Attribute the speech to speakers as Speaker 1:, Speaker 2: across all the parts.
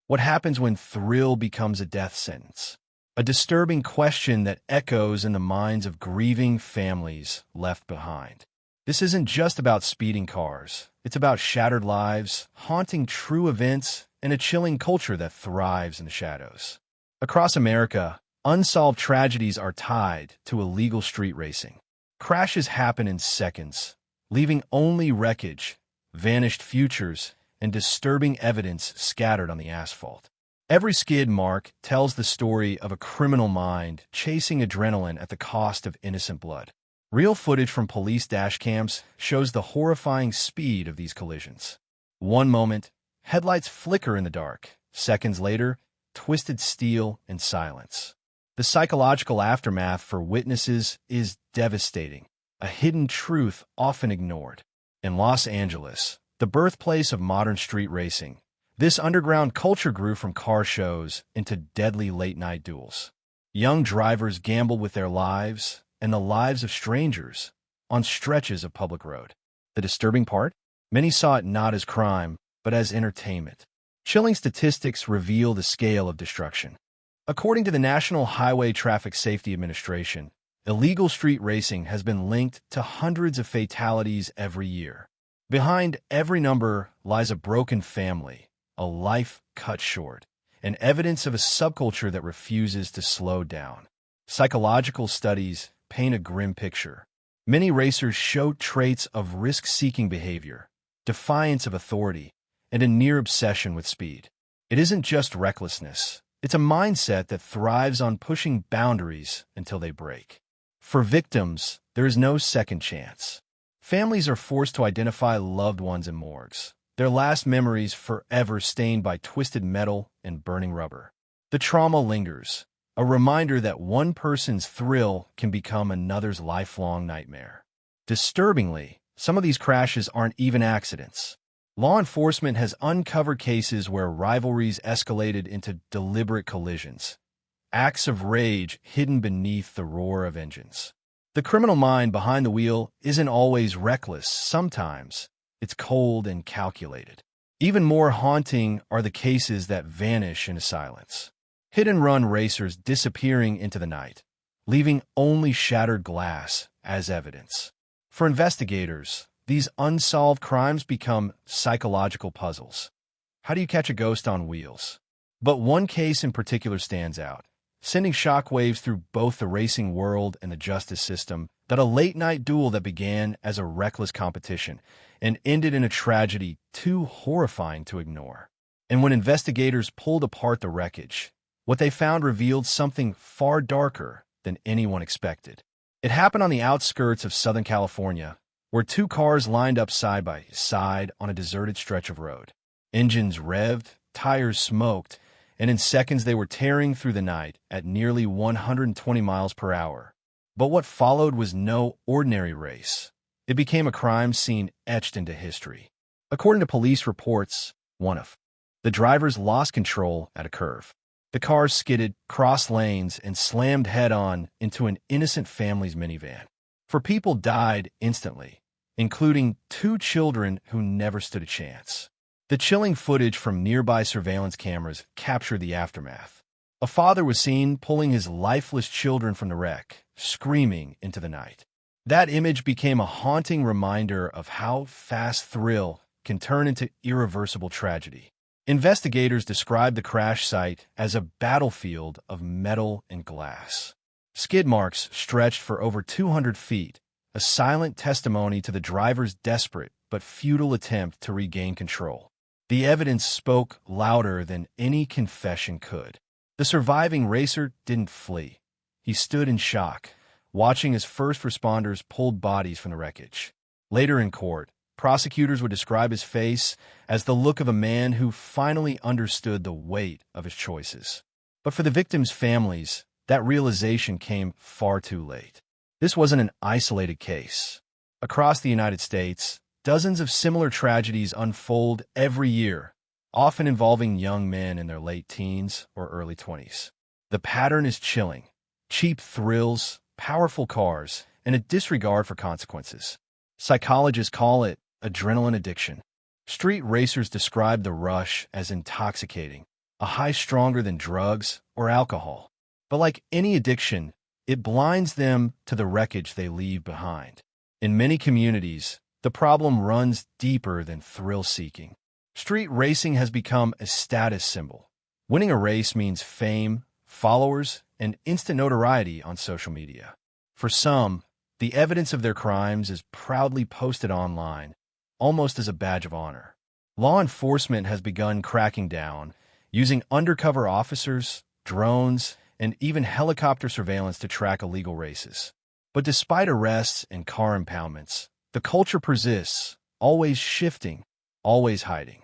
Speaker 1: What happens when thrill becomes a death sentence? A disturbing question that echoes in the minds of grieving families left behind. This isn't just about speeding cars. It's about shattered lives, haunting true events, and a chilling culture that thrives in the shadows. Across America, unsolved tragedies are tied to illegal street racing. Crashes happen in seconds, leaving only wreckage, vanished futures, and disturbing evidence scattered on the asphalt. Every skid mark tells the story of a criminal mind chasing adrenaline at the cost of innocent blood. Real footage from police dashcams shows the horrifying speed of these collisions. One moment, headlights flicker in the dark. Seconds later, twisted steel and silence. The psychological aftermath for witnesses is devastating, a hidden truth often ignored. In Los Angeles, the birthplace of modern street racing, this underground culture grew from car shows into deadly late-night duels. Young drivers gambled with their lives and the lives of strangers on stretches of public road. The disturbing part? Many saw it not as crime, but as entertainment. Chilling statistics reveal the scale of destruction. According to the National Highway Traffic Safety Administration, illegal street racing has been linked to hundreds of fatalities every year. Behind every number lies a broken family, a life cut short, and evidence of a subculture that refuses to slow down. Psychological studies paint a grim picture. Many racers show traits of risk-seeking behavior, defiance of authority, and a near obsession with speed. It isn't just recklessness. It's a mindset that thrives on pushing boundaries until they break. For victims, there is no second chance. Families are forced to identify loved ones in morgues, their last memories forever stained by twisted metal and burning rubber. The trauma lingers, a reminder that one person's thrill can become another's lifelong nightmare. Disturbingly, some of these crashes aren't even accidents. Law enforcement has uncovered cases where rivalries escalated into deliberate collisions, acts of rage hidden beneath the roar of engines. The criminal mind behind the wheel isn't always reckless. Sometimes it's cold and calculated. Even more haunting are the cases that vanish into silence. Hit-and-run racers disappearing into the night, leaving only shattered glass as evidence. For investigators, these unsolved crimes become psychological puzzles. How do you catch a ghost on wheels? But one case in particular stands out, sending shockwaves through both the racing world and the justice system. That a late-night duel that began as a reckless competition and ended in a tragedy too horrifying to ignore. And when investigators pulled apart the wreckage, what they found revealed something far darker than anyone expected. It happened on the outskirts of Southern California, where two cars lined up side by side on a deserted stretch of road. Engines revved, tires smoked, and in seconds they were tearing through the night at nearly 120 miles per hour. But what followed was no ordinary race. It became a crime scene etched into history. According to police reports, the drivers lost control at a curve. The cars skidded, crossed lanes, and slammed head-on into an innocent family's minivan. 4 people died instantly, including 2 children who never stood a chance. The chilling footage from nearby surveillance cameras captured the aftermath. A father was seen pulling his lifeless children from the wreck, screaming into the night. That image became a haunting reminder of how fast thrill can turn into irreversible tragedy. Investigators described the crash site as a battlefield of metal and glass. Skid marks stretched for over 200 feet, a silent testimony to the driver's desperate but futile attempt to regain control. The evidence spoke louder than any confession could. The surviving racer didn't flee. He stood in shock, watching as first responders pulled bodies from the wreckage. Later in court, prosecutors would describe his face as the look of a man who finally understood the weight of his choices. But for the victims' families, that realization came far too late. This wasn't an isolated case. Across the United States, dozens of similar tragedies unfold every year, often involving young men in their late teens or early 20s. The pattern is chilling: cheap thrills, powerful cars, and a disregard for consequences. Psychologists call it adrenaline addiction. Street racers describe the rush as intoxicating, a high stronger than drugs or alcohol. But like any addiction, it blinds them to the wreckage they leave behind. In many communities, the problem runs deeper than thrill-seeking. Street racing has become a status symbol. Winning a race means fame, followers, and instant notoriety on social media. For some, the evidence of their crimes is proudly posted online, almost as a badge of honor. Law enforcement has begun cracking down, using undercover officers, drones, and even helicopter surveillance to track illegal races. But despite arrests and car impoundments, the culture persists, always shifting, always hiding.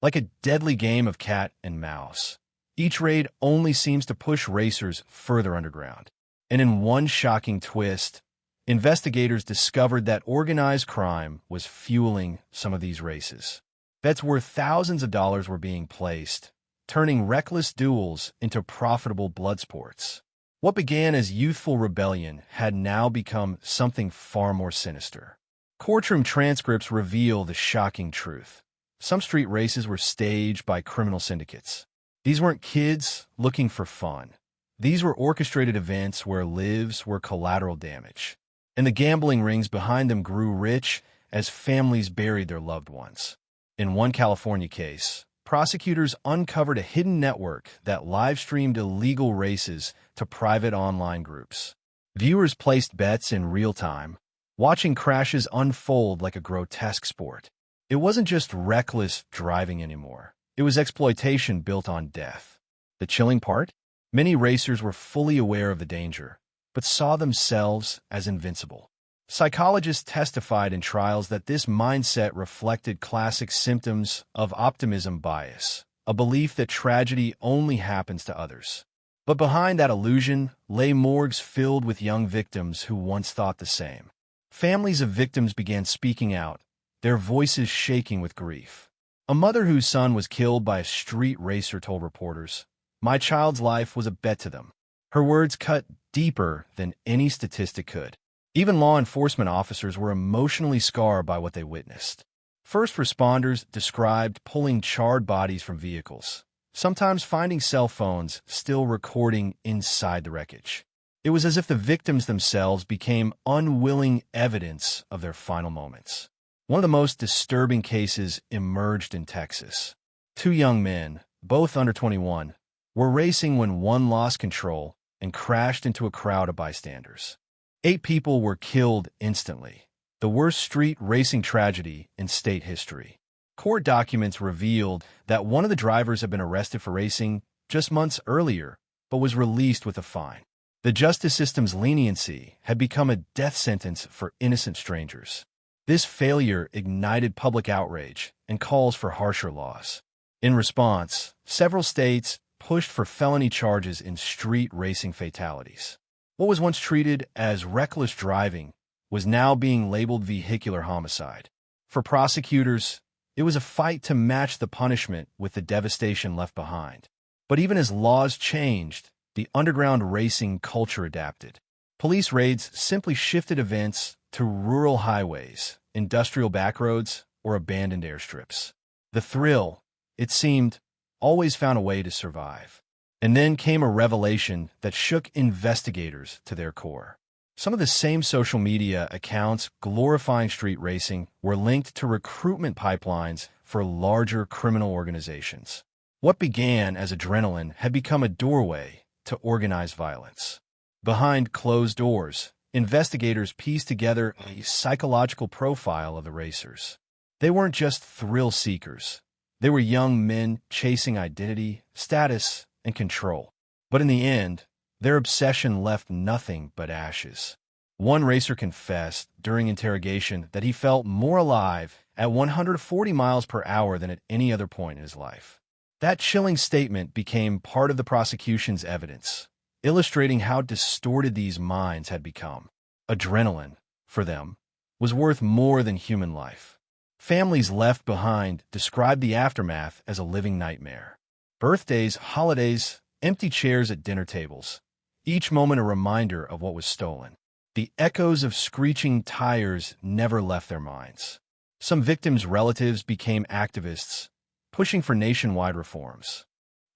Speaker 1: Like a deadly game of cat and mouse, each raid only seems to push racers further underground. And in one shocking twist, investigators discovered that organized crime was fueling some of these races. Bets worth thousands of dollars were being placed, turning reckless duels into profitable blood sports. What began as youthful rebellion had now become something far more sinister. Courtroom transcripts reveal the shocking truth. Some street races were staged by criminal syndicates. These weren't kids looking for fun. These were orchestrated events where lives were collateral damage. And the gambling rings behind them grew rich as families buried their loved ones. In one California case, prosecutors uncovered a hidden network that live-streamed illegal races to private online groups. Viewers placed bets in real time, watching crashes unfold like a grotesque sport. It wasn't just reckless driving anymore. It was exploitation built on death. The chilling part? Many racers were fully aware of the danger, but saw themselves as invincible. Psychologists testified in trials that this mindset reflected classic symptoms of optimism bias, a belief that tragedy only happens to others. But behind that illusion lay morgues filled with young victims who once thought the same. Families of victims began speaking out, their voices shaking with grief. A mother whose son was killed by a street racer told reporters, "My child's life was a bet to them." Her words cut deeper than any statistic could. Even law enforcement officers were emotionally scarred by what they witnessed. First responders described pulling charred bodies from vehicles, sometimes finding cell phones still recording inside the wreckage. It was as if the victims themselves became unwilling evidence of their final moments. One of the most disturbing cases emerged in Texas. Two young men, both under 21, were racing when one lost control and crashed into a crowd of bystanders. 8 people were killed instantly, the worst street racing tragedy in state history. Court documents revealed that one of the drivers had been arrested for racing just months earlier, but was released with a fine. The justice system's leniency had become a death sentence for innocent strangers. This failure ignited public outrage and calls for harsher laws. In response, several states pushed for felony charges in street racing fatalities. What was once treated as reckless driving was now being labeled vehicular homicide. For prosecutors, it was a fight to match the punishment with the devastation left behind. But even as laws changed, the underground racing culture adapted. Police raids simply shifted events to rural highways, industrial backroads, or abandoned airstrips. The thrill, it seemed, always found a way to survive. And then came a revelation that shook investigators to their core. Some of the same social media accounts glorifying street racing were linked to recruitment pipelines for larger criminal organizations. What began as adrenaline had become a doorway to organized violence. Behind closed doors, investigators pieced together a psychological profile of the racers. They weren't just thrill seekers. They were young men chasing identity, status, and control. But in the end, their obsession left nothing but ashes. One racer confessed during interrogation that he felt more alive at 140 miles per hour than at any other point in his life. That chilling statement became part of the prosecution's evidence, illustrating how distorted these minds had become. Adrenaline, for them, was worth more than human life. Families left behind described the aftermath as a living nightmare. Birthdays, holidays, empty chairs at dinner tables, each moment a reminder of what was stolen. The echoes of screeching tires never left their minds. Some victims' relatives became activists, pushing for nationwide reforms.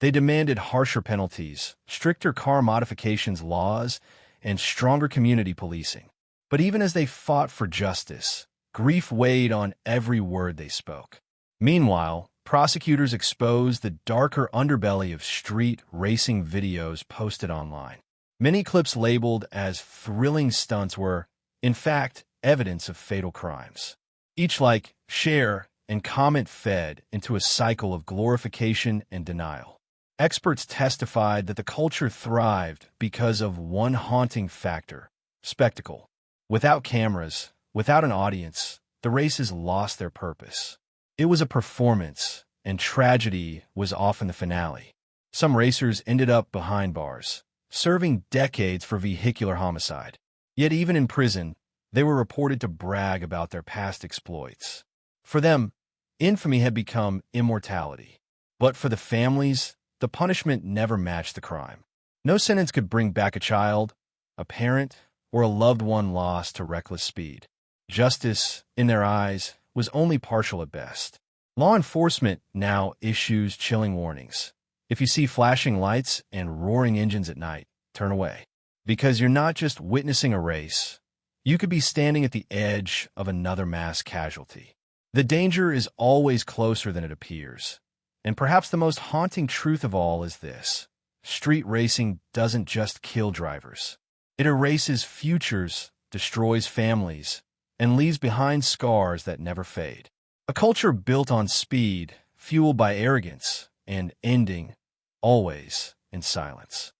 Speaker 1: They demanded harsher penalties, stricter car modifications laws, and stronger community policing. But even as they fought for justice, grief weighed on every word they spoke. Meanwhile, prosecutors exposed the darker underbelly of street racing videos posted online. Many clips labeled as thrilling stunts were, in fact, evidence of fatal crimes. Each like, share, and comment fed into a cycle of glorification and denial. Experts testified that the culture thrived because of one haunting factor: spectacle. Without cameras, without an audience, the races lost their purpose. It was a performance, and tragedy was often the finale. Some racers ended up behind bars, serving decades for vehicular homicide. Yet even in prison, they were reported to brag about their past exploits. For them, infamy had become immortality. But for the families, the punishment never matched the crime. No sentence could bring back a child, a parent, or a loved one lost to reckless speed. Justice, in their eyes, was only partial at best. Law enforcement now issues chilling warnings. If you see flashing lights and roaring engines at night, turn away. Because you're not just witnessing a race, you could be standing at the edge of another mass casualty. The danger is always closer than it appears. And perhaps the most haunting truth of all is this: street racing doesn't just kill drivers. It erases futures, destroys families, and leaves behind scars that never fade. A culture built on speed, fueled by arrogance, and ending, always, in silence.